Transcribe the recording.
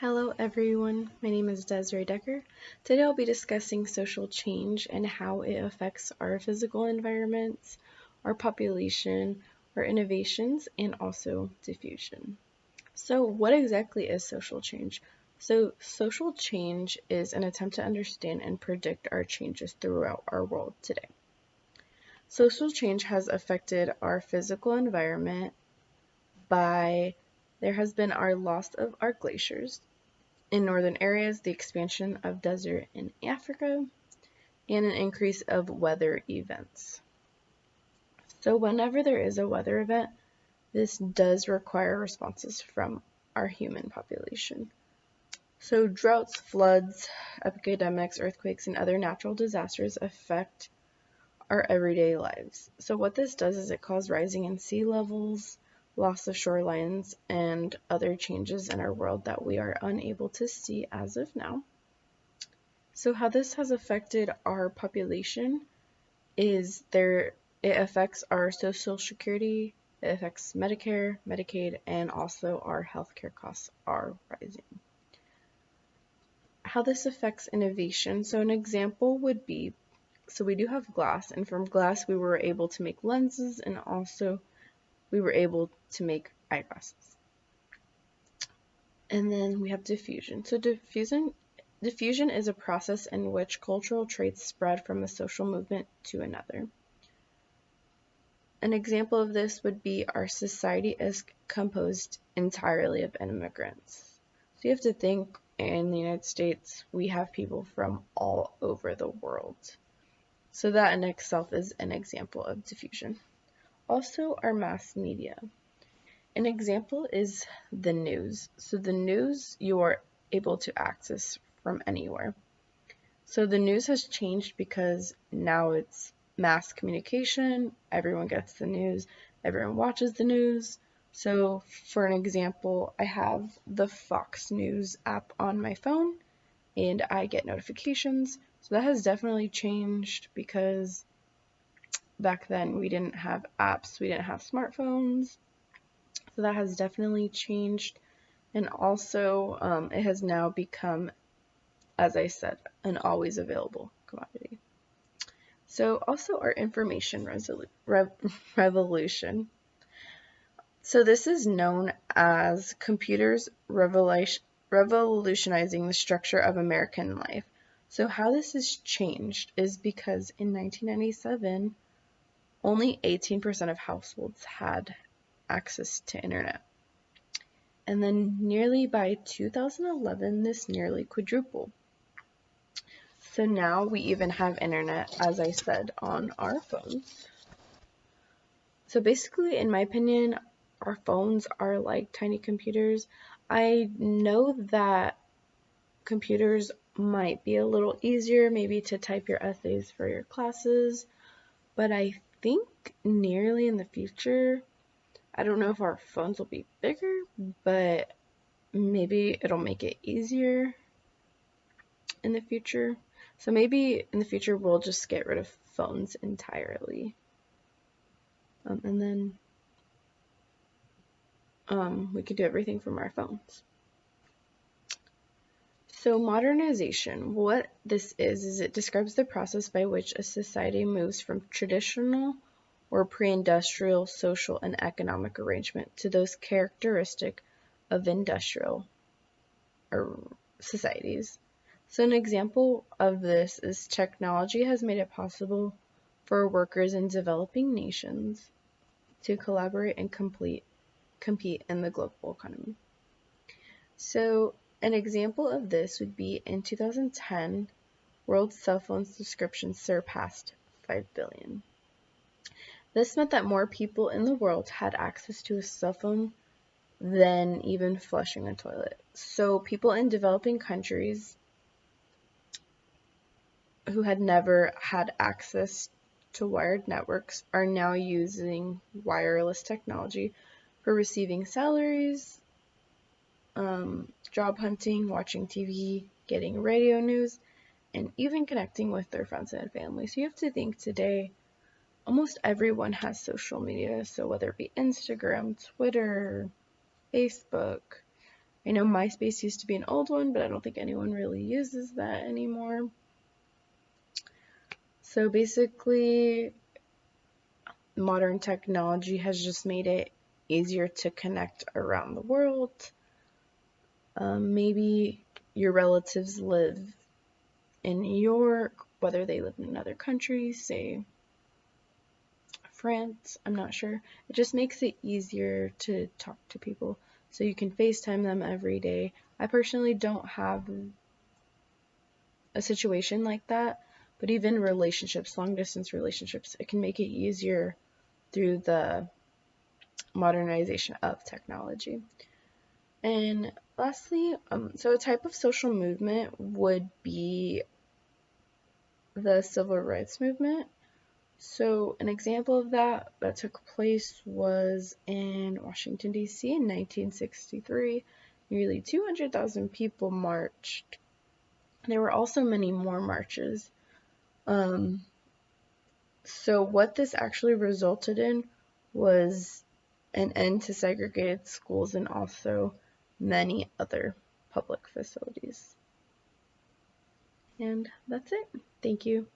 Hello everyone, my name is Desiree Decker. Today I'll be discussing social change and how it affects our physical environments, our population, our innovations, and also diffusion. So what exactly is social change? So social change is an attempt to understand and predict our changes throughout our world today. Social change has affected our physical environment by there has been our loss of our glaciers, in northern areas, the expansion of desert in Africa, and an increase of weather events. So whenever there is a weather event, this does require responses from our human population. So droughts, floods, epidemics, earthquakes, and other natural disasters affect our everyday lives. So what this does is it causes rising in sea levels, loss of shorelines, and other changes in our world that we are unable to see as of now. So how this has affected our population is it affects our social security, it affects Medicare, Medicaid, and also our healthcare costs are rising. How this affects innovation. So an example would be, so we do have glass, and from glass we were able to make lenses, and also we were able to make eyeglasses. And then we have diffusion. So diffusion is a process in which cultural traits spread from a social movement to another. An example of this would be our society is composed entirely of immigrants. So you have to think, in the United States, we have people from all over the world. So that in itself is an example of diffusion. Also, our mass media. An example is the news. So the news you are able to access from anywhere. So the news has changed because now it's mass communication, everyone gets the news, everyone watches the news. So for an example, I have the Fox News app on my phone and I get notifications. So that has definitely changed because back then we didn't have apps, we didn't have smartphones. So that has definitely changed. And also it has now become, as I said, an always available commodity. So also our information revolution. So this is known as computers revolutionizing the structure of American life. So how this has changed is because in 1997, only 18% of households had access to internet. And then nearly by 2011, this nearly quadrupled. So now we even have internet, as I said, on our phones. So basically, in my opinion, our phones are like tiny computers. I know that computers might be a little easier maybe to type your essays for your classes, but I think nearly in the future, I don't know if our phones will be bigger, but maybe it'll make it easier in the future. So maybe in the future we'll just get rid of phones entirely. And then we could do everything from our phones. So modernization, what this is it describes the process by which a society moves from traditional or pre-industrial social and economic arrangement to those characteristic of industrial or societies. So an example of this is technology has made it possible for workers in developing nations to collaborate and compete in the global economy. So an example of this would be in 2010, world cell phone subscriptions surpassed 5 billion. This meant that more people in the world had access to a cell phone than even flushing a toilet. So people in developing countries who had never had access to wired networks are now using wireless technology for receiving salaries, job hunting, watching TV, getting radio news, and even connecting with their friends and family. So you have to think today, almost everyone has social media. So whether it be Instagram, Twitter, Facebook, I know MySpace used to be an old one, but I don't think anyone really uses that anymore. So basically, modern technology has just made it easier to connect around the world. Maybe your relatives live in New York, whether they live in another country, say France, I'm not sure. It just makes it easier to talk to people. So you can FaceTime them every day. I personally don't have a situation like that, but even relationships, long distance relationships, it can make it easier through the modernization of technology. And lastly, so a type of social movement would be the civil rights movement. So an example of that took place was in Washington, D.C. in 1963. Nearly 200,000 people marched. There were also many more marches. So what this actually resulted in was an end to segregated schools and also many other public facilities. And that's it. Thank you.